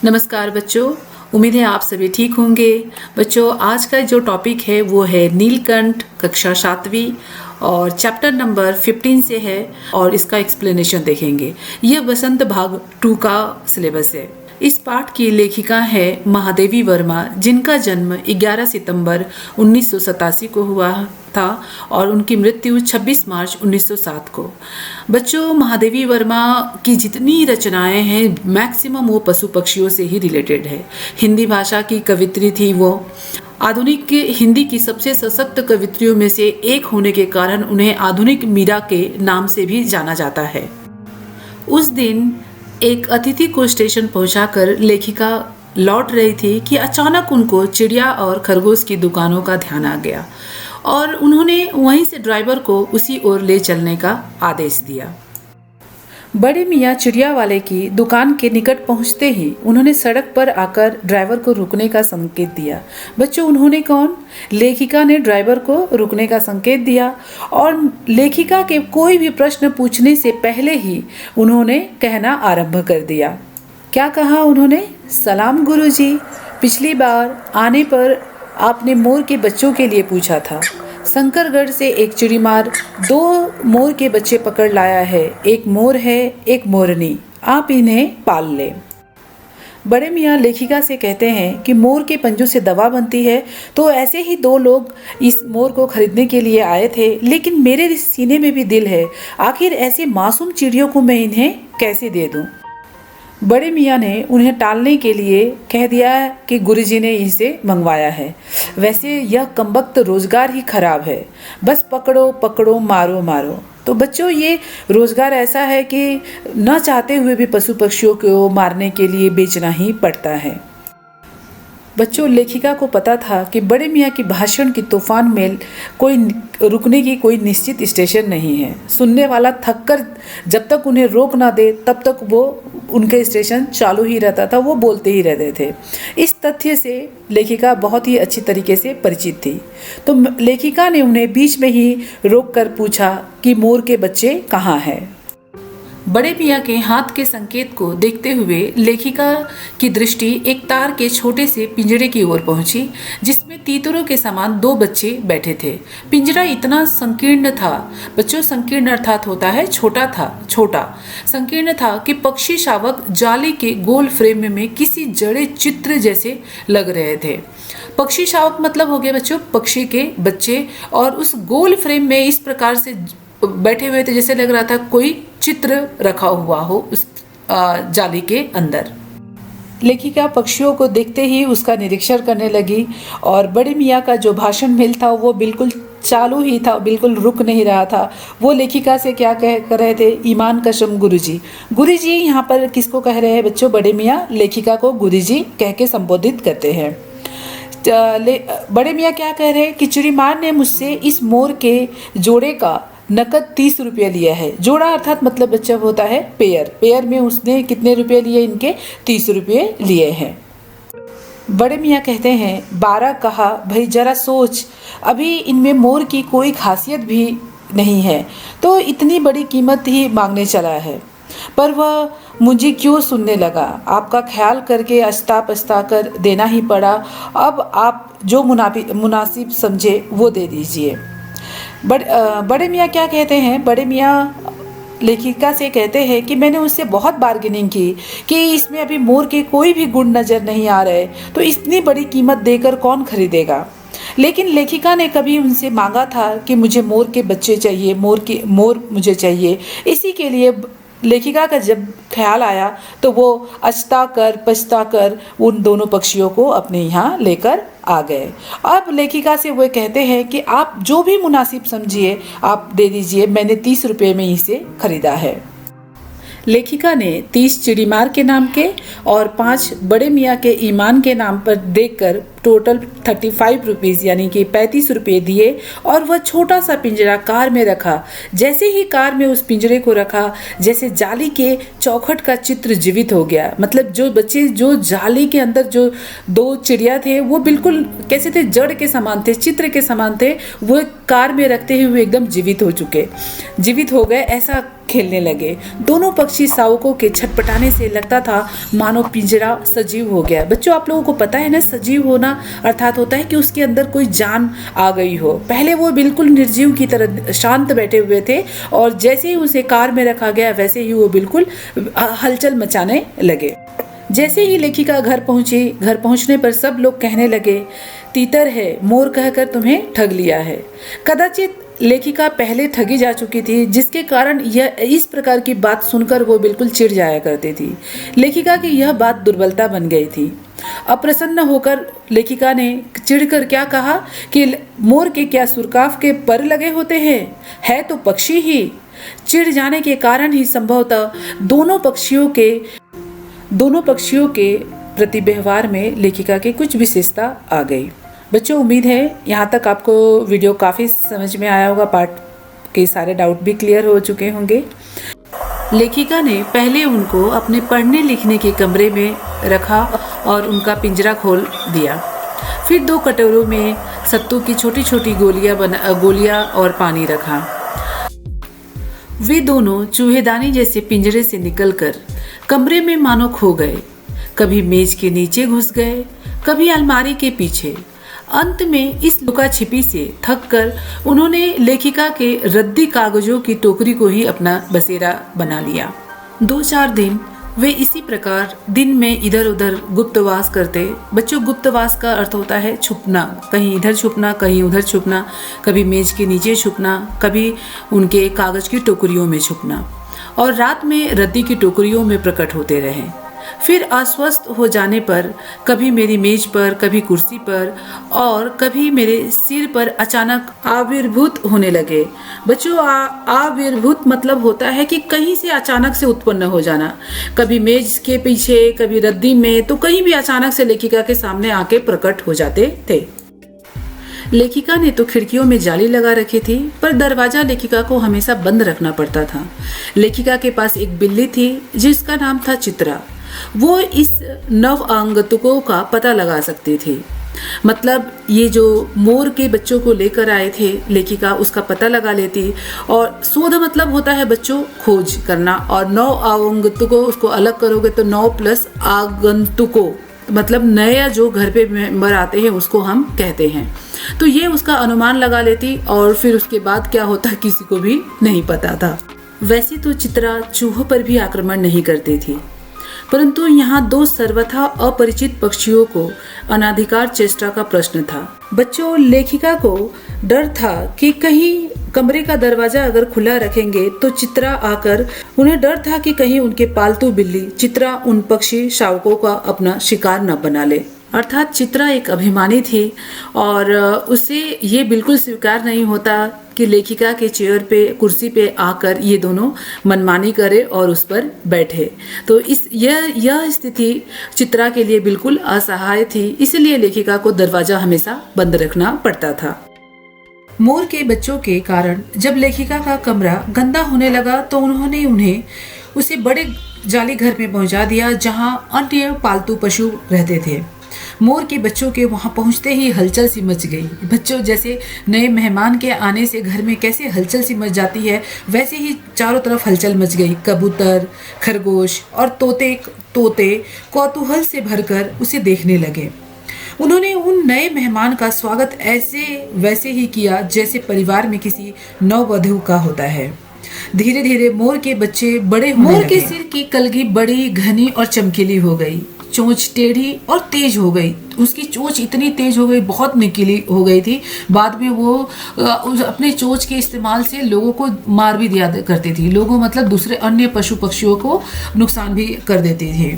नमस्कार बच्चों, उम्मीद है आप सभी ठीक होंगे। बच्चों, आज का जो टॉपिक है वो है नीलकंठ, कक्षा 7वीं और चैप्टर नंबर 15 से है और इसका एक्सप्लेनेशन देखेंगे। यह वसंत भाग 2 का सिलेबस है। इस पाठ की लेखिका है महादेवी वर्मा, जिनका जन्म 11 सितंबर 1987 को हुआ था और उनकी मृत्यु 26 मार्च 1907 को। बच्चों, महादेवी वर्मा की जितनी रचनाएं हैं मैक्सिमम वो पशु पक्षियों से ही रिलेटेड है। हिंदी भाषा की कवित्री थी वो। आधुनिक हिंदी की सबसे सशक्त कवित्रियों में से एक होने के कारण उन्हें आधुनिक मीरा के नाम से भी जाना जाता है। उस दिन एक अतिथि को स्टेशन पहुंचाकर लेखिका लौट रही थी कि अचानक उनको चिड़िया और खरगोश की दुकानों का ध्यान आ गया और उन्होंने वहीं से ड्राइवर को उसी ओर ले चलने का आदेश दिया। बड़े मियाँ चिड़िया वाले की दुकान के निकट पहुंचते ही उन्होंने सड़क पर आकर ड्राइवर को रुकने का संकेत दिया। बच्चों, उन्होंने कौन? लेखिका ने ड्राइवर को रुकने का संकेत दिया और लेखिका के कोई भी प्रश्न पूछने से पहले ही उन्होंने कहना आरंभ कर दिया। क्या कहा उन्होंने? सलाम गुरुजी, पिछली बार आने पर आपने मोर के बच्चों के लिए पूछा था। शंकरगढ़ से एक चिड़ीमार 2 मोर के बच्चे पकड़ लाया है। एक मोर है, एक मोरनी। आप इन्हें पाल ले। बड़े मियाँ लेखिका से कहते हैं कि मोर के पंजों से दवा बनती है, तो ऐसे ही 2 लोग इस मोर को खरीदने के लिए आए थे, लेकिन मेरे सीने में भी दिल है। आखिर ऐसे मासूम चिड़ियों को मैं इन्हें कैसे दे दूं? बड़े मियाँ ने उन्हें टालने के लिए कह दिया कि गुरुजी ने इसे मंगवाया है। वैसे यह कमबख्त रोज़गार ही खराब है, बस पकड़ो पकड़ो मारो मारो। तो बच्चों, ये रोज़गार ऐसा है कि न चाहते हुए भी पशु पक्षियों को मारने के लिए बेचना ही पड़ता है। बच्चों, लेखिका को पता था कि बड़े मियाँ की भाषण की तूफान में कोई रुकने की कोई निश्चित स्टेशन नहीं है। सुनने वाला थककर जब तक उन्हें रोक ना दे तब तक वो उनके स्टेशन चालू ही रहता था, वो बोलते ही रहते थे। इस तथ्य से लेखिका बहुत ही अच्छी तरीके से परिचित थी। तो लेखिका ने उन्हें बीच में ही रोक कर पूछा कि मोर के बच्चे कहाँ हैं। बड़े मियाँ के हाथ के संकेत को देखते हुए लेखिका की दृष्टि एक तार के छोटे से पिंजरे की ओर पहुंची, जिसमें तीतरों के समान 2 बच्चे बैठे थे। पिंजरा इतना संकीर्ण था, बच्चों, संकीर्ण अर्थात होता है छोटा संकीर्ण था कि पक्षी शावक जाली के गोल फ्रेम में किसी जड़े चित्र जैसे लग रहे थे। पक्षी शावक मतलब हो गए बच्चों पक्षी के बच्चे, और उस गोल फ्रेम में इस प्रकार से बैठे हुए थे जैसे लग रहा था कोई चित्र रखा हुआ हो उस जाली के अंदर। लेखिका पक्षियों को देखते ही उसका निरीक्षण करने लगी और बड़े मियाँ का जो भाषण मिल था वो बिल्कुल चालू ही था, बिल्कुल रुक नहीं रहा था। वो लेखिका से क्या कह रहे थे? ईमान कसम गुरुजी। गुरुजी यहाँ पर किसको कह रहे हैं बच्चों? बड़े मियाँ लेखिका को गुरुजी कह के संबोधित करते हैं। बड़े मियाँ क्या कह रहे हैं कि चिड़ीमार ने मुझसे इस मोर के जोड़े का नकद 30 रुपये लिया है। जोड़ा अर्थात मतलब बच्चा होता है पेयर में उसने कितने रुपये लिए? इनके 30 रुपये लिए हैं। बड़े मियाँ कहते हैं 12 कहा, भाई जरा सोच, अभी इनमें मोर की कोई खासियत भी नहीं है तो इतनी बड़ी कीमत ही मांगने चला है। पर वह मुझे क्यों सुनने लगा? आपका ख्याल करके अस्ता पछता कर देना ही पड़ा। अब आप जो मुनासिब समझे वो दे दीजिए। बड़े मियाँ क्या कहते हैं? बड़े मियाँ लेखिका से कहते हैं कि मैंने उससे बहुत बार्गेनिंग की कि इसमें अभी मोर के कोई भी गुण नज़र नहीं आ रहे, तो इतनी बड़ी कीमत देकर कौन खरीदेगा। लेकिन लेखिका ने कभी उनसे मांगा था कि मुझे मोर के बच्चे चाहिए, मोर मुझे चाहिए। इसी के लिए लेखिका का जब ख्याल आया तो वो अछता कर पछता कर उन दोनों पक्षियों को अपने यहाँ लेकर आ गए। अब लेखिका से वो कहते हैं कि आप जो भी मुनासिब समझिए आप दे दीजिए, मैंने 30 रुपये में इसे खरीदा है। लेखिका ने 30 चिड़ीमार के नाम के और 5 बड़े मियाँ के ईमान के नाम पर देकर टोटल 35 रुपीज़ यानी कि 35 रुपये दिए और वह छोटा सा पिंजरा कार में रखा। जैसे ही कार में उस पिंजरे को रखा, जैसे जाली के चौखट का चित्र जीवित हो गया। मतलब जो बच्चे जो जाली के अंदर जो 2 चिड़िया थे वो बिल्कुल कैसे थे? जड़ के समान थे, चित्र के समान थे। वो कार में रखते हुए एकदम जीवित हो गए। ऐसा खेलने लगे। दोनों पक्षी शावकों के छटपटाने से लगता था मानो पिंजरा सजीव हो गया। बच्चों, आप लोगों को पता है ना, सजीव होना अर्थात होता है कि उसके अंदर कोई जान आ गई हो। पहले वो बिल्कुल निर्जीव की तरह शांत बैठे हुए थे और जैसे ही उसे कार में रखा गया वैसे ही वो बिल्कुल हलचल मचाने लगे। जैसे ही लेखिका घर पहुंची, घर पहुंचने पर सब लोग कहने लगे, तीतर है, मोर कहकर तुम्हें ठग लिया है। कदाचित लेखिका पहले ठगी जा चुकी थी, जिसके कारण यह इस प्रकार की बात सुनकर वो बिल्कुल चिढ़ जाया करती थी। लेखिका की यह बात दुर्बलता बन गई थी। अप्रसन्न होकर लेखिका ने चिढ़कर क्या कहा कि मोर के क्या सुरकाफ के पर लगे होते हैं, है तो पक्षी ही। चिढ़ जाने के कारण ही संभवतः दोनों पक्षियों के प्रति व्यवहार में लेखिका की कुछ विशेषता आ गई। बच्चों, उम्मीद है यहाँ तक आपको वीडियो काफ़ी समझ में आया होगा, पार्ट के सारे डाउट भी क्लियर हो चुके होंगे। लेखिका ने पहले उनको अपने पढ़ने लिखने के कमरे में रखा और उनका पिंजरा खोल दिया। फिर 2 कटोरों में सत्तू की छोटी छोटी गोलियां और पानी रखा। वे दोनों चूहेदानी जैसे पिंजरे से निकलकर कमरे में मानो खो गए। कभी मेज के नीचे घुस गए, कभी अलमारी के पीछे। अंत में इस लुका छिपी से थक कर उन्होंने लेखिका के रद्दी कागजों की टोकरी को ही अपना बसेरा बना लिया। 2-4 दिन वे इसी प्रकार दिन में इधर उधर गुप्तवास करते। बच्चों, गुप्तवास का अर्थ होता है छुपना, कहीं इधर छुपना, कहीं उधर छुपना, कभी मेज के नीचे छुपना, कभी उनके कागज की टोकरियों में छुपना, और रात में रद्दी की टोकरियों में प्रकट होते रहे। फिर अस्वस्थ हो जाने पर कभी मेरी मेज पर, कभी कुर्सी पर और कभी मेरे सिर पर अचानक आविर्भूत होने लगे। बच्चों, आविर्भूत मतलब होता है कि कहीं से अचानक से उत्पन्न हो जाना। कभी मेज के पीछे, कभी रद्दी में, तो कहीं भी अचानक से लेखिका के सामने आके प्रकट हो जाते थे। लेखिका ने तो खिड़कियों में जाली लगा रखी थी, पर दरवाजा लेखिका को हमेशा बंद रखना पड़ता था। लेखिका के पास एक बिल्ली थी जिसका नाम था चित्रा। वो इस नव आगंतुकों का पता लगा सकती थी। मतलब ये जो मोर के बच्चों को लेकर आए थे, लेखिका उसका पता लगा लेती। और शोध मतलब होता है बच्चों खोज करना, और नौ आगंतुकों उसको अलग करोगे तो 9 प्लस आगंतुकों मतलब नया जो घर पे मेंबर आते हैं उसको हम कहते हैं। तो ये उसका अनुमान लगा लेती और फिर उसके बाद क्या होता किसी को भी नहीं पता था। वैसे तो चित्रा चूहों पर भी आक्रमण नहीं करती थी, परंतु यहाँ 2 सर्वथा अपरिचित पक्षियों को अनाधिकार चेष्टा का प्रश्न था। बच्चों, लेखिका को डर था कि कहीं कमरे का दरवाजा अगर खुला रखेंगे तो चित्रा आकर, उन्हें डर था कि कहीं उनके पालतू बिल्ली चित्रा उन पक्षी शावकों का अपना शिकार न बना ले। अर्थात चित्रा एक अभिमानी थी और उसे ये बिल्कुल स्वीकार नहीं होता कि लेखिका के चेयर पे, कुर्सी पे आकर ये दोनों मनमानी करे और उस पर बैठे। तो यह स्थिति चित्रा के लिए बिल्कुल असहाय थी, इसलिए लेखिका को दरवाजा हमेशा बंद रखना पड़ता था। मोर के बच्चों के कारण जब लेखिका का कमरा गंदा होने लगा तो उन्हें उसे बड़े जाली घर में पहुंचा दिया जहां अन्य पालतू पशु रहते थे। मोर के बच्चों के वहां पहुंचते ही हलचल सी मच गई। बच्चों, जैसे नए मेहमान के आने से घर में कैसे हलचल सी मच जाती है, वैसे ही चारों तरफ हलचल मच गई। कबूतर, खरगोश और तोते कौतूहल से भरकर उसे देखने लगे। उन्होंने उन नए मेहमान का स्वागत वैसे ही किया जैसे परिवार में किसी नववधू का होता है। धीरे धीरे मोर के बच्चे बड़े होने लगे। मोर के सिर की कलगी बड़ी घनी और चमकीली हो गई, चोंच टेढ़ी और तेज हो गई। उसकी चोंच इतनी तेज हो गई, बहुत नुकीली हो गई थी। बाद में वो अपने चोंच के इस्तेमाल से लोगों को मार भी दिया करती थी। लोगों मतलब दूसरे अन्य पशु पक्षियों को नुकसान भी कर देती थी।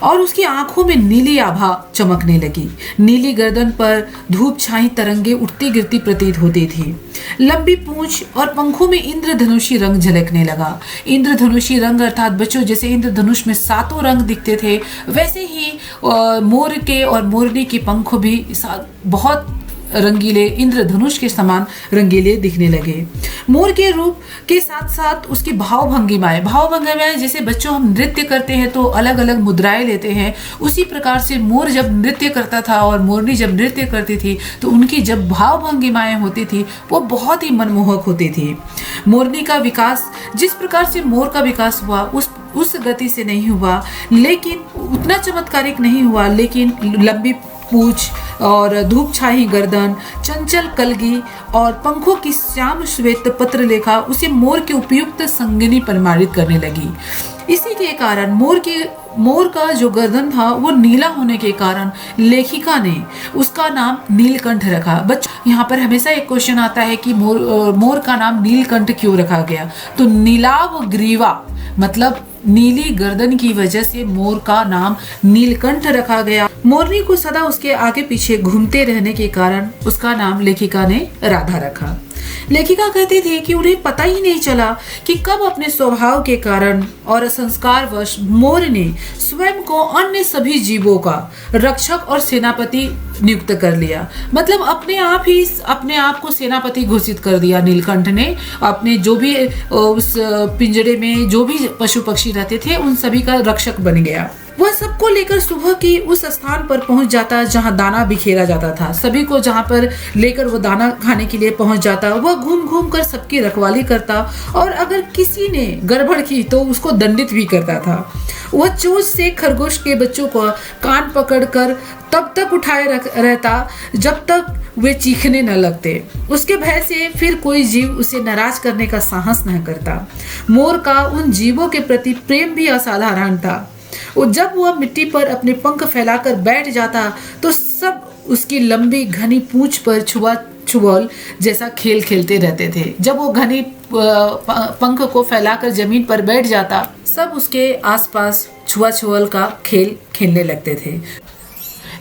और उसकी आंखों में नीली आभा चमकने लगी। नीली गर्दन पर धूप छाई तरंगे उठती गिरती प्रतीत होती थी। लंबी पूंछ और पंखों में इंद्रधनुषी रंग झलकने लगा। इंद्रधनुषी रंग अर्थात बच्चों, जैसे इंद्रधनुष में 7 रंग दिखते थे, वैसे ही मोर के और मोरनी के पंख भी बहुत रंगीले, इंद्रधनुष के समान रंगीले दिखने लगे। मोर के रूप के साथ साथ उसकी भाव भंगिमाएं जैसे बच्चों हम नृत्य करते हैं तो अलग अलग मुद्राएं लेते हैं, उसी प्रकार से मोर जब नृत्य करता था और मोरनी जब नृत्य करती थी तो उनकी जब भाव भंगिमाएं होती थी वो बहुत ही मनमोहक होती थी। मोरनी का विकास, जिस प्रकार से मोर का विकास हुआ उस गति से नहीं हुआ, लेकिन उतना चमत्कारिक नहीं हुआ, लेकिन लंबी पूंछ और धूप छाई गर्दन, चंचल कलगी और पंखों की श्याम श्वेत पत्र लेखा उसे मोर के उपयुक्त संगिनी प्रमाणित करने लगी। इसी के कारण मोर का जो गर्दन था वो नीला होने के कारण लेखिका ने उसका नाम नीलकंठ रखा। बच्चों यहाँ पर हमेशा एक क्वेश्चन आता है कि मोर का नाम नीलकंठ क्यों रखा गया? तो नीलाव ग्रीवा मतलब नीली गर्दन की वजह से मोर का नाम नीलकंठ रखा गया। मोरनी को सदा उसके आगे पीछे घूमते रहने के कारण उसका नाम लेखिका ने राधा रखा। लेखिका कहती थी कि उन्हें पता ही नहीं चला कि कब अपने स्वभाव के कारण और संस्कारवश मोर ने स्वयं को अन्य सभी जीवों का रक्षक और सेनापति नियुक्त कर लिया। मतलब अपने आप को सेनापति घोषित कर दिया नीलकंठ ने। अपने जो भी उस पिंजरे में जो भी पशु पक्षी रहते थे उन सभी का रक्षक बन गया। वह सबको लेकर सुबह की उस स्थान पर पहुंच जाता जहां दाना बिखेरा जाता था। सभी को जहां पर लेकर वो दाना खाने के लिए पहुंच जाता। वह घूम घूम कर सबकी रखवाली करता और अगर किसी ने गड़बड़ की तो उसको दंडित भी करता था। वह चोंच से खरगोश के बच्चों को कान पकड़कर तब तक उठाए रहता जब तक वे चीखने न लगते। उसके भय से फिर कोई जीव उसे नाराज करने का साहस न करता। मोर का उन जीवों के प्रति प्रेम भी असाधारण था। और जब वह मिट्टी पर अपने पंख फैलाकर बैठ जाता तो सब उसकी लंबी घनी पूंछ पर छुआछुअल जैसा खेल खेलते रहते थे। जब वो घनी पंख को फैलाकर जमीन पर बैठ जाता सब उसके आसपास छुआछुअल का खेल खेलने लगते थे।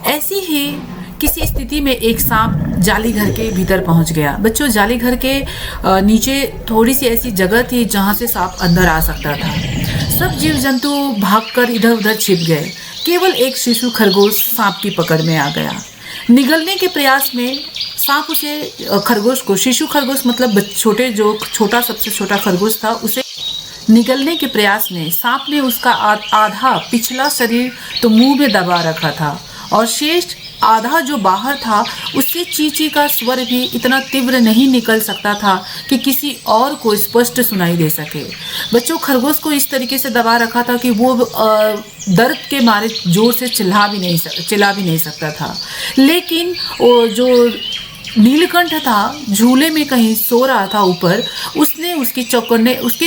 ऐसी ही किसी स्थिति में एक सांप जाली घर के भीतर पहुंच गया। बच्चों, जाली घर के नीचे थोड़ी सी ऐसी जगह थी जहां से सांप अंदर आ सकता था। सब जीव जंतु भागकर इधर उधर छिप गए। केवल एक शिशु खरगोश सांप की पकड़ में आ गया। निगलने के प्रयास में सांप उसे खरगोश को, शिशु खरगोश मतलब सबसे छोटा खरगोश था, उसे निगलने के प्रयास में सांप ने उसका आधा पिछला शरीर तो मुंह में दबा रखा था और शेष आधा जो बाहर था उससे चींची का स्वर भी इतना तीव्र नहीं निकल सकता था कि किसी और को स्पष्ट सुनाई दे सके। बच्चों, खरगोश को इस तरीके से दबा रखा था कि वो दर्द के मारे जोर से चिल्ला भी नहीं सकता था। लेकिन वो जो नीलकंठ था झूले में कहीं सो रहा था ऊपर, उसने उसके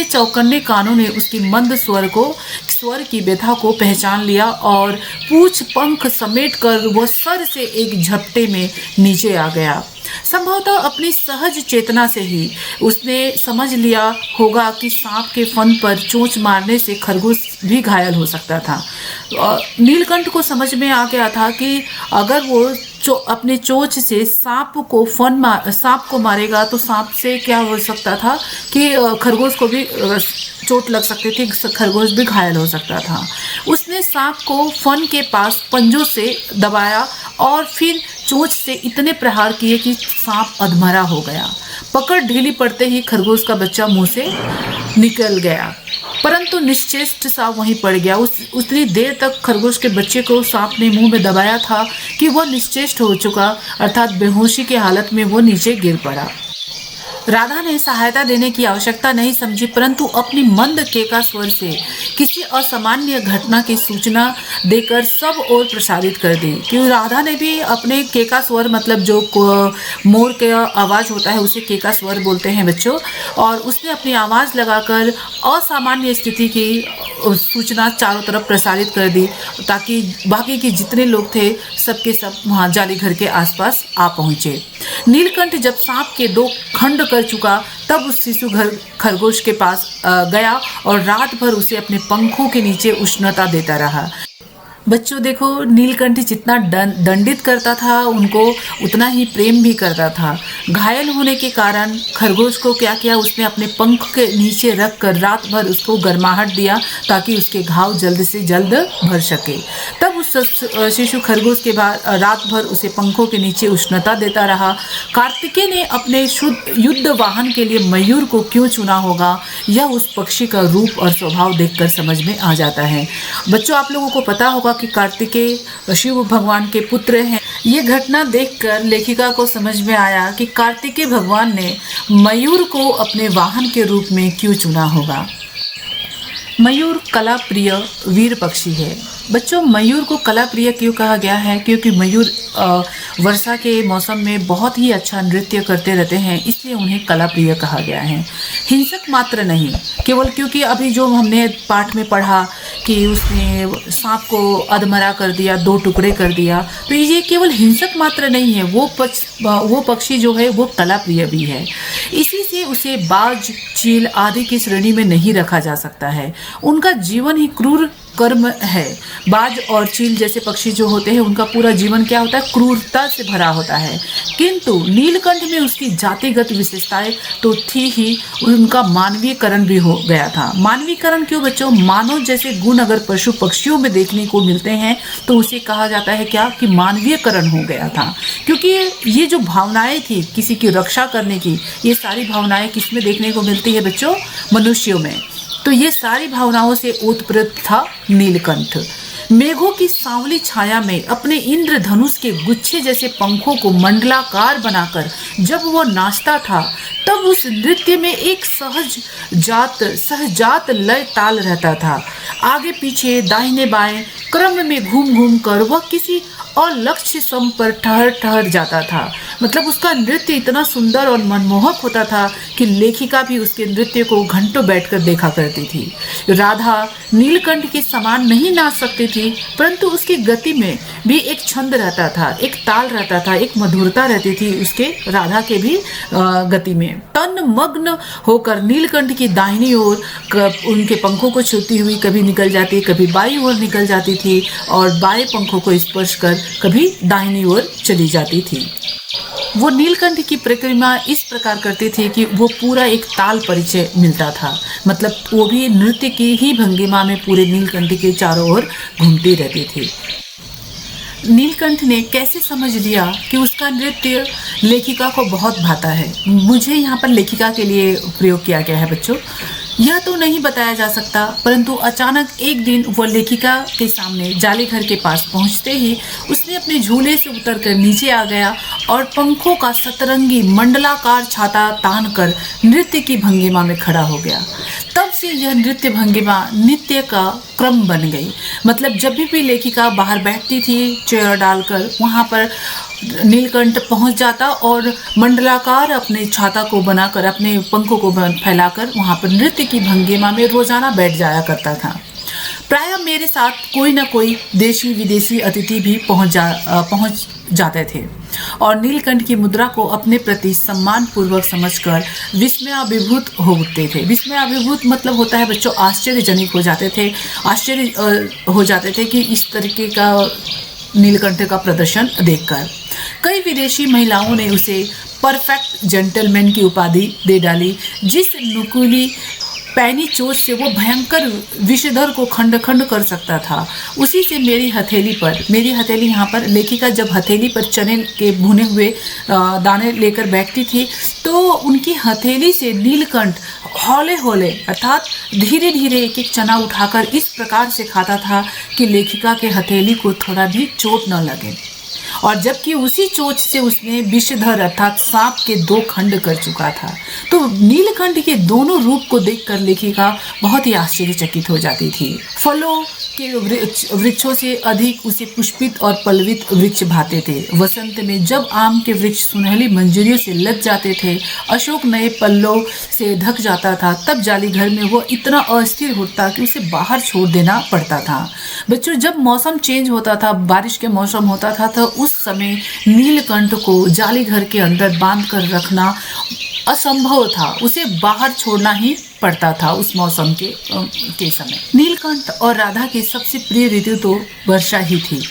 चौकन्ने कानों ने उसकी मंद स्वर की व्यथा को पहचान लिया और पूंछ पंख समेट कर वह सर से एक झपटे में नीचे आ गया। संभवतः अपनी सहज चेतना से ही उसने समझ लिया होगा कि सांप के फन पर चोंच मारने से खरगोश भी घायल हो सकता था। नीलकंठ को समझ में आ गया था कि अगर वो अपने चोंच से सांप को मारेगा तो सांप से क्या हो सकता था कि खरगोश को भी चोट लग सकती थी, खरगोश भी घायल हो सकता था। उसने सांप को फन के पास पंजों से दबाया और फिर चोंच से इतने प्रहार किए कि सांप अधमरा हो गया। पकड़ ढीली पड़ते ही खरगोश का बच्चा मुंह से निकल गया, परंतु निश्चेष्ट सा वहीं पड़ गया। उतनी देर तक खरगोश के बच्चे को सांप ने मुंह में दबाया था कि वह निश्चेष्ट हो चुका, अर्थात बेहोशी की हालत में वो नीचे गिर पड़ा। राधा ने सहायता देने की आवश्यकता नहीं समझी, परंतु अपनी मंद केका स्वर से किसी असामान्य घटना की सूचना देकर सब ओर प्रसारित कर दी। क्योंकि राधा ने भी अपने केका स्वर, मतलब जो मोर का आवाज़ होता है उसे केका स्वर बोलते हैं बच्चों, और उसने अपनी आवाज़ लगाकर असामान्य स्थिति की सूचना चारों तरफ प्रसारित कर दी ताकि बाकी के जितने लोग थे सबके सब वहाँ जाली घर के आसपास आ पहुँचे। नीलकंठ जब सांप के 2 खंड कर चुका तब उस शिशु खरगोश के पास गया और रात भर उसे अपने पंखों के नीचे उष्णता देता रहा। बच्चों देखो, नीलकंठ जितना दंडित करता था उनको उतना ही प्रेम भी करता था। घायल होने के कारण खरगोश को क्या किया, उसने अपने पंख के नीचे रख कर रात भर उसको गर्माहट दिया ताकि उसके घाव जल्द से जल्द भर सके। तब उस शिशु खरगोश के बाद रात भर उसे पंखों के नीचे उष्णता देता रहा। कार्तिकेय ने अपने शुद्ध युद्ध वाहन के लिए मयूर को क्यों चुना होगा, यह उस पक्षी का रूप और स्वभाव देखकर समझ में आ जाता है। बच्चों, आप लोगों को पता होगा कि कार्तिकेय शिव भगवान के पुत्र हैं। ये घटना देखकर लेखिका को समझ में आया कि कार्तिकेय भगवान ने मयूर को अपने वाहन के रूप में क्यों चुना होगा। मयूर कला प्रिय वीर पक्षी है। बच्चों, मयूर को कला प्रिय क्यों कहा गया है? क्योंकि मयूर वर्षा के मौसम में बहुत ही अच्छा नृत्य करते रहते हैं, इसलिए उन्हें कला प्रिय कहा गया है। हिंसक मात्र नहीं, केवल क्योंकि अभी जो हमने पाठ में पढ़ा कि उसने सांप को अधमरा कर दिया, 2 टुकड़े कर दिया, तो ये केवल हिंसक मात्र नहीं है, वो पक्षी जो है वो कला प्रिय भी है। इसी से उसे बाज, चील आदि की श्रेणी में नहीं रखा जा सकता है। उनका जीवन ही क्रूर कर्म है। बाज और चील जैसे पक्षी जो होते हैं, उनका पूरा जीवन क्या होता है? क्रूरता से भरा होता है। किंतु नीलकंठ में उसकी जातिगत विशेषताएं तो थी ही, उनका मानवीयकरण भी हो गया था। मानवीयकरण क्यों बच्चों? मानव जैसे गुण अगर पशु पक्षियों में देखने को मिलते हैं तो उसे कहा जाता है क्या? कि मानवीयकरण हो गया था। क्योंकि ये जो भावनाएं थी किसी की रक्षा करने की, ये सारी भावनाएं किसमें देखने को मिलती है बच्चों? मनुष्यों में। तो ये सारी भावनाओं से ओतप्रोत था नीलकंठ। मेघों की सांवली छाया में अपने इंद्रधनुष के गुच्छे जैसे पंखों को मंडलाकार बनाकर जब वो नाचता था, तब उस नृत्य में एक सहजात लय ताल रहता था। आगे पीछे दाहिने बाएं क्रम में घूम घूम कर वह किसी और लक्ष्य सम पर ठहर जाता था। मतलब उसका नृत्य इतना सुंदर और मनमोहक होता था कि लेखिका भी उसके नृत्य को घंटों बैठकर देखा करती थी। राधा नीलकंठ के समान नहीं नाच सकती थी, परंतु उसकी गति में भी एक छंद रहता था, एक ताल रहता था, एक मधुरता रहती थी उसके राधा के भी गति में। तन मग्न होकर नीलकंठ की दाहिनी ओर उनके पंखों को छूती हुई कभी निकल जाती, कभी बाईं ओर निकल जाती थी और बाएं पंखों को स्पर्श कर कभी दाहिनी ओर चली जाती थी। वो नीलकंठ की प्रक्रिया इस प्रकार करती थी कि वो पूरा एक ताल परिचय मिलता था। मतलब वो भी नृत्य की ही भंगिमा में पूरे नीलकंठ के चारों ओर घूमती रहती थी। नीलकंठ ने कैसे समझ लिया कि उसका नृत्य लेखिका को बहुत भाता है? मुझे यहाँ पर लेखिका के लिए प्रयोग किया गया है बच्चों। यह तो नहीं बताया जा सकता, परंतु अचानक एक दिन वह लेखिका के सामने जाली घर के पास पहुंचते ही उसने अपने झूले से उतरकर नीचे आ गया और पंखों का सतरंगी मंडलाकार छाता तान कर नृत्य की भंगिमा में खड़ा हो गया। तब से यह नृत्य भंगिमा नित्य का क्रम बन गई। मतलब जब भी लेखिका बाहर बैठती थी चेयर डालकर, वहाँ पर नीलकंठ पहुंच जाता और मंडलाकार अपने छाता को बनाकर, अपने पंखों को फैलाकर वहाँ पर नृत्य की भंगिमा में रोजाना बैठ जाया करता था। प्रायः मेरे साथ कोई ना कोई देशी विदेशी अतिथि भी पहुंच जाते थे और नीलकंठ की मुद्रा को अपने प्रति सम्मान पूर्वक समझकर विस्मयाभिभूत हो उठते थे। विस्मयाभिभूत मतलब होता है बच्चों आश्चर्यजनक हो जाते थे, आश्चर्य हो जाते थे कि इस तरीके का नीलकंठ का प्रदर्शन देखकर। कई विदेशी महिलाओं ने उसे परफेक्ट जेंटलमैन की उपाधि दे डाली। जिस नुकीली पैनी चोट से वो भयंकर विषधर को खंड खंड कर सकता था, उसी से मेरी हथेली यहाँ पर लेखिका जब हथेली पर चने के भुने हुए दाने लेकर बैठती थी तो उनकी हथेली से नीलकंठ हौले हौले अर्थात धीरे धीरे एक एक चना उठाकर इस प्रकार से खाता था कि लेखिका के हथेली को थोड़ा भी चोट न लगे। और जबकि उसी चोट से उसने विषधर अर्थात सांप के 2 खंड कर चुका था। तो नीलकंठ के दोनों रूप को देखकर लेखिका बहुत ही आश्चर्यचकित हो जाती थी। फलों के वृक्षों से अधिक उसे पुष्पित और पल्लवित वृक्ष भाते थे। वसंत में जब आम के वृक्ष सुनहली मंजरियों से लद जाते थे, अशोक नए पल्लों से ढक जाता था, तब जाली घर में वो इतना अस्थिर होता कि उसे बाहर छोड़ देना पड़ता था। बच्चों, जब मौसम चेंज होता था, बारिश के मौसम होता था, तो उस समय नीलकंठ को जाली घर के अंदर बांध कर रखना असंभव था, उसे बाहर छोड़ना ही पड़ता था उस मौसम के समय। नीलकंठ और राधा की सबसे प्रिय ऋतु तो वर्षा ही थी।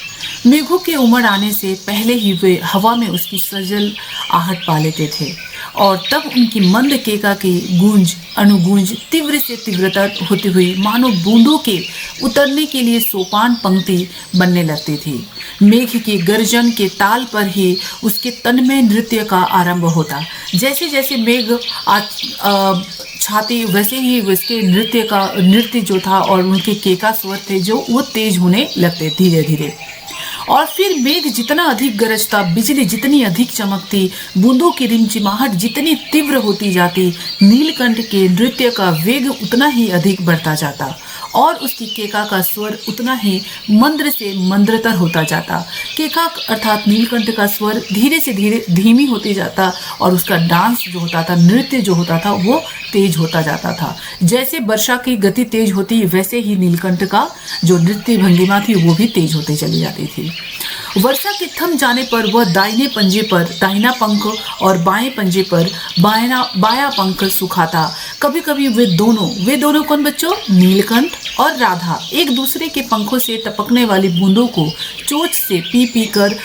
मेघों के उमड़ आने से पहले ही वे हवा में उसकी सजल आहट पा लेते थे और तब उनकी मंद केका की गूंज अनुगूंज तीव्र से तीव्रतर होती हुई मानो बूंदों के उतरने के लिए सोपान पंक्ति बनने लगती थी। मेघ की गर्जन के ताल पर ही उसके तन में नृत्य का आरंभ होता। जैसे जैसे मेघ छाती वैसे ही उसके नृत्य जो था और उनके केका स्वर थे जो वो तेज होने लगते धीरे धीरे। और फिर मेघ जितना अधिक गरजता, बिजली जितनी अधिक चमकती, बूंदों की रिमझिमाहट जितनी तीव्र होती जाती, नीलकंठ के नृत्य का वेग उतना ही अधिक बढ़ता जाता और उसकी केका का स्वर उतना ही मंद्र से मंद्रतर होता जाता। केका अर्थात नीलकंठ का स्वर धीरे से धीरे धीमी होती जाता और उसका डांस जो होता था, नृत्य जो होता था, वो तेज होता जाता था। जैसे वर्षा की गति तेज होती वैसे ही नीलकंठ का जो नृत्य भंगिमा थी वो भी तेज होती चली जाती थी। वर्षा के थम जाने पर वह दाहिने पंजे पर दाहिना पंख और बाएं पंजे पर बायां पंख सुखाता। कभी कभी वे दोनों कौन बच्चों? नीलकंठ और राधा एक दूसरे के पंखों से टपकने वाली बूंदों को चोंच से पी कर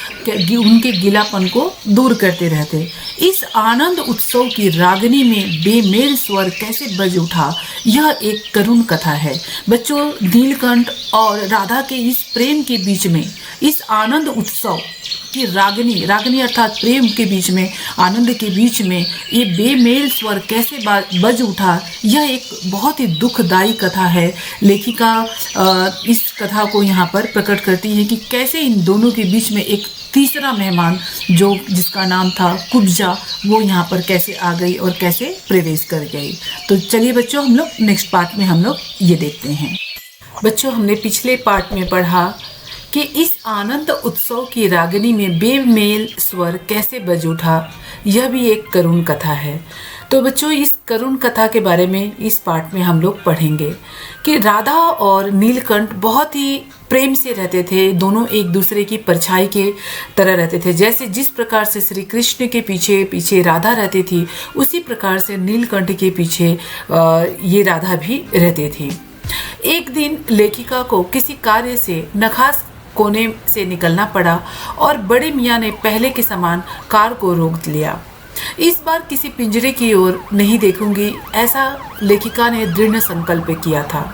उनके गीलापन को दूर करते रहते। इस आनंद उत्सव की रागनी में बेमेल स्वर कैसे बज उठा, यह एक करुण कथा है बच्चों। नीलकंठ और राधा के इस प्रेम के बीच में, इस आनंद उत्सव की रागनी अर्थात प्रेम के बीच में, आनंद के बीच में ये बेमेल स्वर कैसे बज उठा, यह एक बहुत ही दुखदायी कथा है। लेखिका इस कथा को यहाँ पर प्रकट करती है कि कैसे इन दोनों के बीच में एक तीसरा मेहमान जिसका नाम था कुब्जा, वो यहाँ पर कैसे आ गई और कैसे प्रवेश कर गई। तो चलिए बच्चों, हम लोग नेक्स्ट पार्ट में हम लोग ये देखते हैं। बच्चों, हमने पिछले पार्ट में पढ़ा कि इस आनंद उत्सव की रागनी में बेमेल स्वर कैसे बज उठा, यह भी एक करुण कथा है। तो बच्चों, इस करुण कथा के बारे में इस पार्ट में हम लोग पढ़ेंगे कि राधा और नीलकंठ बहुत ही प्रेम से रहते थे। दोनों एक दूसरे की परछाई के तरह रहते थे। जैसे जिस प्रकार से श्री कृष्ण के पीछे पीछे राधा रहती थी, उसी प्रकार से नीलकंठ के पीछे ये राधा भी रहती थी। एक दिन लेखिका को किसी कार्य से नखास कोने से निकलना पड़ा और बड़े मियाँ ने पहले के समान कार को रोक लिया। इस बार किसी पिंजरे की ओर नहीं देखूंगी, ऐसा लेखिका ने दृढ़ संकल्प किया था।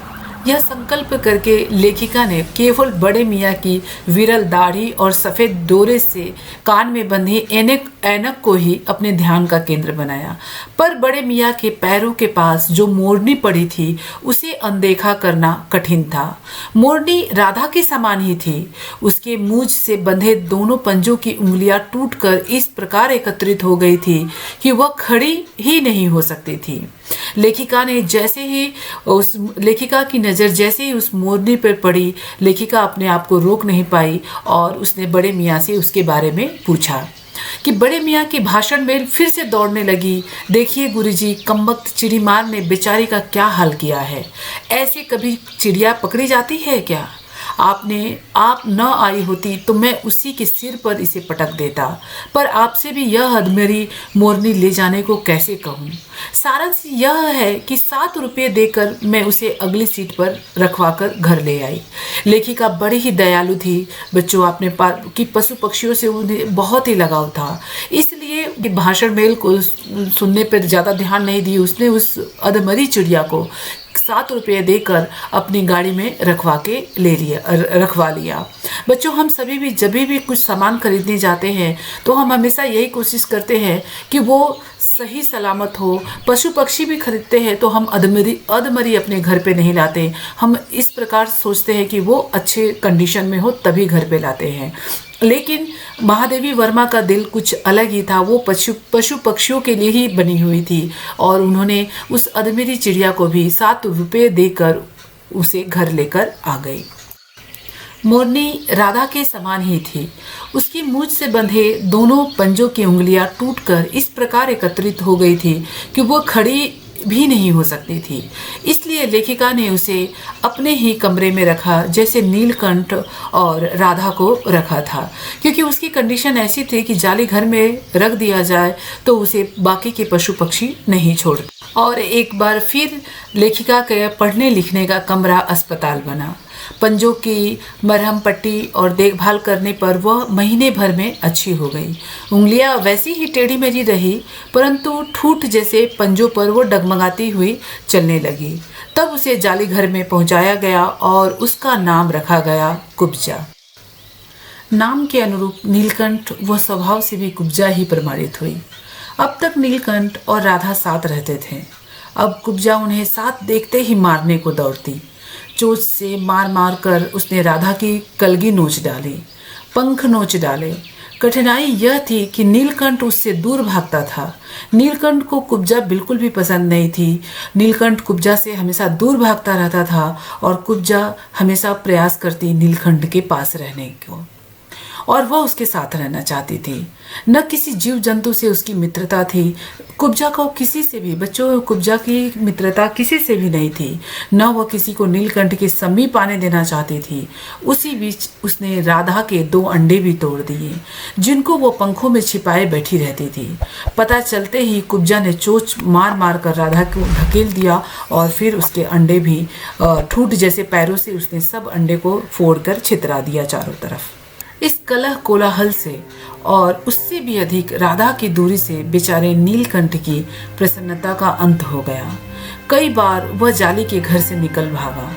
यह संकल्प करके लेखिका ने केवल बड़े मियाँ की विरल दाढ़ी और सफ़ेद डोरे से कान में बंधी ऐनक को ही अपने ध्यान का केंद्र बनाया। पर बड़े मियाँ के पैरों के पास जो मोरनी पड़ी थी उसे अनदेखा करना कठिन था। मोरनी राधा के समान ही थी। उसके मूंछ से बंधे दोनों पंजों की उंगलियां टूटकर इस प्रकार एकत्रित हो गई थी कि वह खड़ी ही नहीं हो सकती थी। लेखिका की नज़र जैसे ही उस मोरनी पर पड़ी, लेखिका अपने आप को रोक नहीं पाई और उसने बड़े मियाँ से उसके बारे में पूछा कि बड़े मियाँ की भाषण में फिर से दौड़ने लगी। देखिए गुरुजी, कमबख्त चिड़ीमार ने बेचारी का क्या हाल किया है। ऐसे कभी चिड़िया पकड़ी जाती है क्या? आप न आई होती तो मैं उसी के सिर पर इसे पटक देता। पर आपसे भी यह अधमरी मोरनी ले जाने को कैसे कहूँ। सारांश यह है कि 7 रुपये देकर मैं उसे अगली सीट पर रखवाकर घर ले आई। लेखिका बड़ी ही दयालु थी बच्चों, आपने कि पशु पक्षियों से उन्हें बहुत ही लगाव था, इसलिए भाषण मेल को सुनने पर ज़्यादा ध्यान नहीं दी। उसने उस अधमरी चिड़िया को 7 रुपये देकर अपनी गाड़ी में रखवा लिया। बच्चों, हम सभी भी जब भी कुछ सामान खरीदने जाते हैं तो हम हमेशा यही कोशिश करते हैं कि वो सही सलामत हो। पशु पक्षी भी खरीदते हैं तो हम अधमरी अपने घर पे नहीं लाते। हम इस प्रकार सोचते हैं कि वो अच्छे कंडीशन में हो तभी घर पे लाते हैं। लेकिन महादेवी वर्मा का दिल कुछ अलग ही था। वो पशु पक्षियों के लिए ही बनी हुई थी और उन्होंने उस अधमरी चिड़िया को भी 7 रुपये देकर उसे घर लेकर आ गई। मोरनी राधा के समान ही थी। उसकी मूंछ से बंधे दोनों पंजों की उंगलियां टूटकर इस प्रकार एकत्रित हो गई थी कि वो खड़ी भी नहीं हो सकती थी। इसलिए लेखिका ने उसे अपने ही कमरे में रखा जैसे नीलकंठ और राधा को रखा था, क्योंकि उसकी कंडीशन ऐसी थी कि जाली घर में रख दिया जाए तो उसे बाकी के पशु पक्षी नहीं छोड़ते। और एक बार फिर लेखिका के पढ़ने लिखने का कमरा अस्पताल बना। पंजों की मरहम पट्टी और देखभाल करने पर वह महीने भर में अच्छी हो गई। उंगलियां वैसी ही टेढ़ी मेढ़ी रही, परंतु ठूठ जैसे पंजों पर वो डगमगाती हुई चलने लगी। तब उसे जाली घर में पहुंचाया गया और उसका नाम रखा गया कुब्जा। नाम के अनुरूप नीलकंठ वह स्वभाव से भी कुब्जा ही प्रमाणित हुई। अब तक नीलकंठ और राधा साथ रहते थे। अब कुब्जा उन्हें साथ देखते ही मारने को दौड़ती। चोंच से मार मार कर उसने राधा की कलगी नोच डाली, पंख नोच डाले। कठिनाई यह थी कि नीलकंठ उससे दूर भागता था। नीलकंठ को कुब्जा बिल्कुल भी पसंद नहीं थी। नीलकंठ कुब्जा से हमेशा दूर भागता रहता था और कुब्जा हमेशा प्रयास करती नीलकंठ के पास रहने को, और वह उसके साथ रहना चाहती थी। न किसी जीव जंतु से उसकी मित्रता थी। कुब्जा को किसी से भी, बच्चों, कुब्जा की मित्रता किसी से भी नहीं थी। न वह किसी को नीलकंठ के समीप आने देना चाहती थी। उसी बीच उसने राधा के 2 अंडे भी तोड़ दिए, जिनको वो पंखों में छिपाए बैठी रहती थी। पता चलते ही कुब्जा ने चोंच मार मार कर राधा को ढकेल दिया और फिर उसके अंडे भी ठूठ जैसे पैरों से उसने सब अंडे को फोड़कर छितरा दिया चारों तरफ। इस कलह कोलाहल से और उससे भी अधिक राधा की दूरी से बेचारे नीलकंठ की प्रसन्नता का अंत हो गया। कई बार वह जाली के घर से निकल भागा।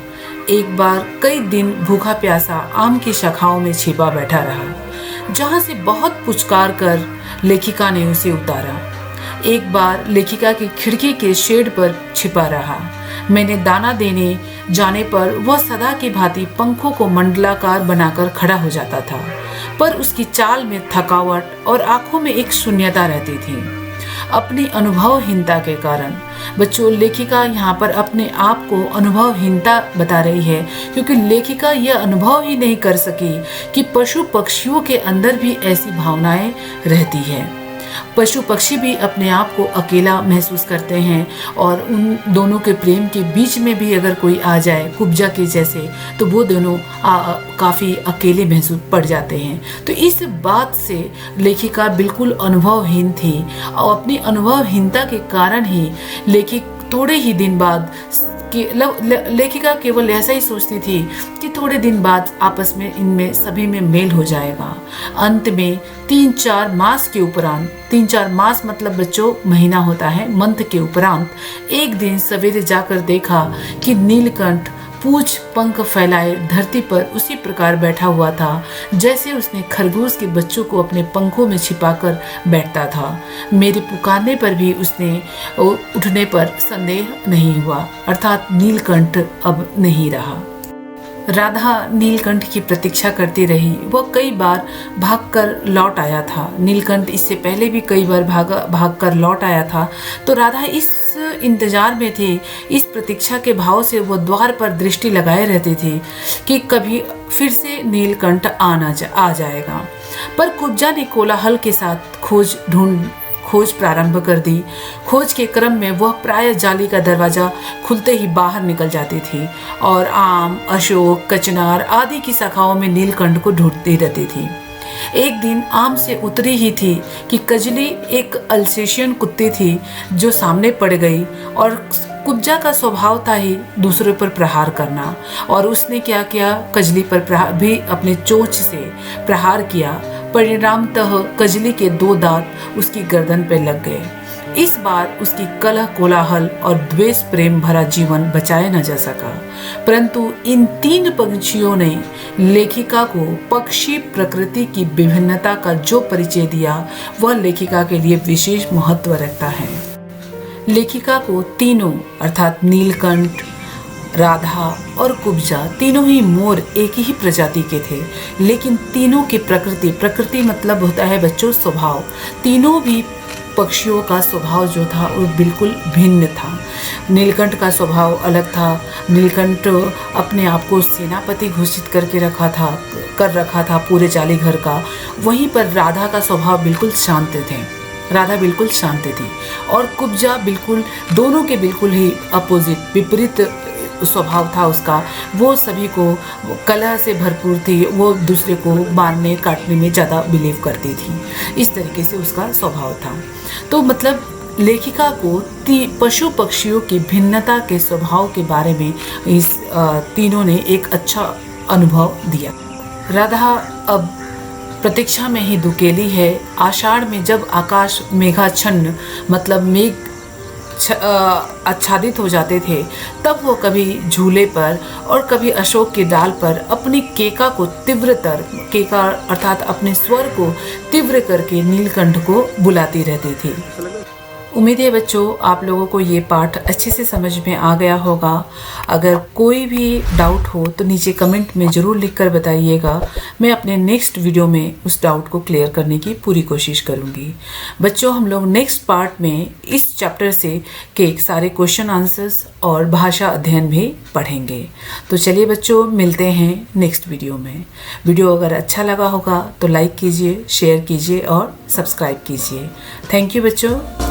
एक बार कई दिन भूखा प्यासा आम की शाखाओं में छिपा बैठा रहा, जहां से बहुत पुचकार कर लेखिका ने उसे उतारा। एक बार लेखिका की खिड़की के शेड पर छिपा रहा। मैंने दाना देने जाने पर वह सदा की भांति पंखों को मंडलाकार बनाकर खड़ा हो जाता था, पर उसकी चाल में थकावट और आंखों में एक शून्यता रहती थी। अपनी अनुभवहीनता के कारण, बच्चों, लेखिका यहाँ पर अपने आप को अनुभवहीनता बता रही है, क्योंकि लेखिका यह अनुभव ही नहीं कर सकी कि पशु पक्षियों के अंदर भी ऐसी भावनाएं रहती है। पशु पक्षी भी अपने आप को अकेला महसूस करते हैं, और उन दोनों के प्रेम के बीच में भी अगर कोई आ जाए कुब्जा के जैसे, तो वो दोनों काफ़ी अकेले महसूस पड़ जाते हैं। तो इस बात से लेखिका बिल्कुल अनुभवहीन थी, और अपनी अनुभवहीनता के कारण ही थोड़े ही दिन बाद लेखिका केवल ऐसा ही सोचती थी कि थोड़े दिन बाद आपस में इनमें सभी में मेल हो जाएगा। अंत में 3-4 मास के उपरांत, 3-4 मास मतलब बच्चों महीना होता है, मंथ के उपरांत एक दिन सवेरे जाकर देखा कि नीलकंठ पूछ पंख फैलाए धरती पर उसी प्रकार बैठा हुआ था जैसे उसने खरगोश के बच्चों को अपने पंखों में छिपाकर बैठता था। मेरे पुकारने पर भी उसने उठने पर संदेह नहीं हुआ, अर्थात नीलकंठ अब नहीं रहा। राधा नीलकंठ की प्रतीक्षा करती रही। वह कई बार भागकर लौट आया था। नीलकंठ इससे पहले भी कई बार भागकर लौट आया था। तो राधा इस इंतजार में थी, इस प्रतीक्षा के भाव से वो द्वार पर दृष्टि लगाए रहती थी कि कभी फिर से नीलकंठ आ जाएगा। पर कुब्जा ने कोलाहल के साथ खोज प्रारंभ कर दी। खोज के क्रम में वह प्राय जाली का दरवाजा खुलते ही बाहर निकल जाती थी और आम, अशोक, कचनार आदि की शाखाओं में नीलकंठ को ढूंढती रहती थी। एक दिन आम से उतरी ही थी कि कजली एक अल्सेशियन कुत्ती थी जो सामने पड़ गई, और कुब्जा का स्वभाव था ही दूसरे पर प्रहार करना, और उसने क्या किया, कजली पर भी अपने चोंच से प्रहार किया। परिणामतः कजली के 2 दांत उसकी गर्दन पे लग गए। इस बार उसकी कलह कोलाहल और द्वेष प्रेम भरा जीवन बचाया न जा सका, परंतु इन 3 पंछियों ने लेखिका को पक्षी प्रकृति की विभिन्नता का जो परिचय दिया वह लेखिका के लिए विशेष महत्व रखता है। लेखिका को तीनों अर्थात नीलकंठ, राधा और कुब्जा तीनों ही मोर एक ही प्रजाति के थे, लेकिन तीनों की प्रकृति मतलब होता है बच्चों स्वभाव। तीनों भी पक्षियों का स्वभाव जो था वो बिल्कुल भिन्न था। नीलकंठ का स्वभाव अलग था। नीलकंठ अपने आप को सेनापति घोषित कर रखा था पूरे जाली घर का। वहीं पर राधा का स्वभाव बिल्कुल शांत थे। राधा बिल्कुल शांत थी और कुब्जा बिल्कुल, दोनों के बिल्कुल ही अपोजिट, विपरीत स्वभाव था उसका। वो सभी को कलह से भरपूर थी, वो दूसरे को मारने काटने में ज़्यादा बिलीव करती थी। इस तरीके से उसका स्वभाव था। तो मतलब लेखिका को पशु पक्षियों की भिन्नता के स्वभाव के बारे में इस तीनों ने एक अच्छा अनुभव दिया। राधा अब प्रतीक्षा में ही दुकेली है। आषाढ़ में जब आकाश मेघाच्छन्न मतलब मेघ आच्छादित हो जाते थे, तब वो कभी झूले पर और कभी अशोक की डाल पर अपनी केका अर्थात अपने स्वर को तीव्र करके नीलकंठ को बुलाती रहती थी। उम्मीद है बच्चों आप लोगों को ये पाठ अच्छे से समझ में आ गया होगा। अगर कोई भी डाउट हो तो नीचे कमेंट में ज़रूर लिखकर बताइएगा। मैं अपने नेक्स्ट वीडियो में उस डाउट को क्लियर करने की पूरी कोशिश करूँगी। बच्चों हम लोग नेक्स्ट पार्ट में इस चैप्टर से के सारे क्वेश्चन आंसर्स और भाषा अध्ययन भी पढ़ेंगे। तो चलिए बच्चों मिलते हैं नेक्स्ट वीडियो में। वीडियो अगर अच्छा लगा होगा तो लाइक कीजिए, शेयर कीजिए और सब्सक्राइब कीजिए। थैंक यू बच्चों।